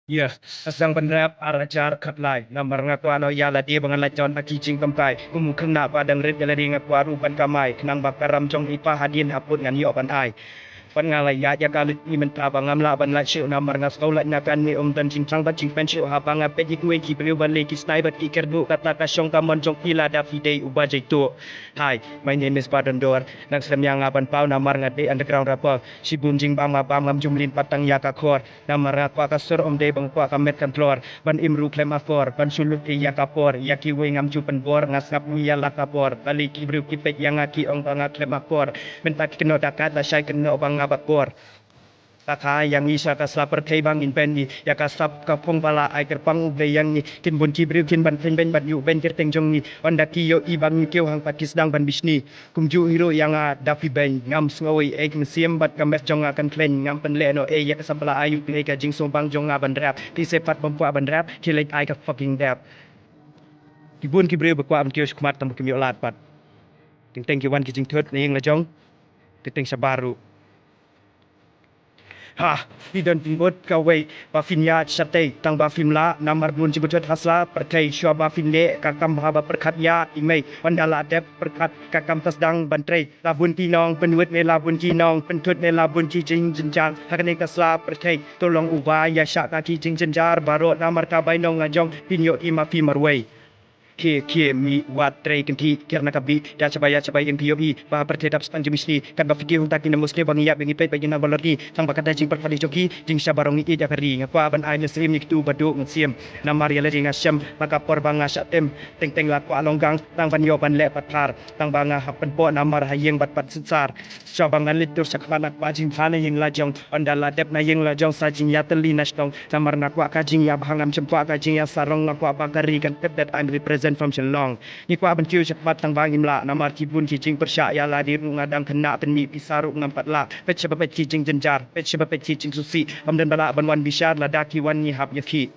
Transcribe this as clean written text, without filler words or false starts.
Ya, asang penrap arajar katlay na marangatuano yala di bangan lachon akijing kampay kumukeng na padang rit yala di ngakwaru pan kamay nang bakaram chong ipahadin haput ngan yo pan ay pan ngalay ya kalit ni mentaba ngamla ban la syu na marangas kaulat na kan ni tan ching chang bat ching pen syu ha banga pe ji kuwe ki beliau ban le ki sniper ki kerdu kata ka syong kamon chong pila da fidei ubajai tu. Hi, my name is Badan Dor. Nang semyang aban pau na marangat de underground rapper. Si bunjing bama bamam jumlin patang ya ka kor. Na marangat kwa ka sur om de bang kwa ka met kan flor. Ban imru klem afor. Ban sulut ki ya kapor. Ya ki we ngam jupan bor. Ngas ngap mi ya la kapor. Bali ki bru ki pek yang aki ong tanga klem akor. Mentak keno dakat la syai keno bang ngabak bor. Kaka yang isa ka sa pertay bang in pen ni ya ka sap ka pong pala ay kerpang ube yang ni kin bun ki briu kin ban pen ben ban yu ben kerteng jong ni onda ki yo ibang ni kyo hang patis dang ban bisni kumju hiro yang a dafi ben ngam sngowi ek siem bat ka mes jong akan klen ngam pen le no e ya ka sabla ayu play ka jing so bang jong ban rap ti sepat pempua ban rap ki like ay ka fucking rap kibun ki briu bakwa am kyo shkumat tam ki mi olat pat ting teng ki wan ki jing thot ni la jong ting sabaru. Ha, dan timut kawai bafinya sate tang bafim la namar bun cibut hasla perkai syua bafin le kakam haba perkat ya imei pandala dep perkat kakam tasdang bantrai labun tinong penuit me labun kinong pentut me labun cicing jenjang hakane kasla perkai tolong ubah ya syak kaki cing jenjar barot namar kabai nong ngajong pinyo imafi marwai ke mi wat tray kenti kerana kabi ya cabaya yang POV bah bertedap span jemis ni kan ba fikir hunta kina muslim bang ya bengi pet bagi na balor ni sang bakata jing perfadi joki jing sabarong ni ja kari ngapa ban ai nesrim ni tu badu ngsiam na maria le jing asyam maka por banga syatem teng teng la kwa longgang tang ban yo ban le patar tang banga hapen po namar hayeng bat pat sensar syabangan litur sakana kwa jing thana yang lajong ondala dep na yang lajong sa jing ya teli nasdong samar na kwa ka jing ya bhangam cempua ka jing ya sarong na kwa bagari kan pet that I'm represent from Shenlong. Ni kwa ban kiu cepat tang bangim la namar kibun kijing persya ya la di ngadang kena peni pisaruk ngampat la pet sebab pet kijing jenjar pet sebab pet kijing susi amdan bala ban wan bisyar la daki wan ni hab yaki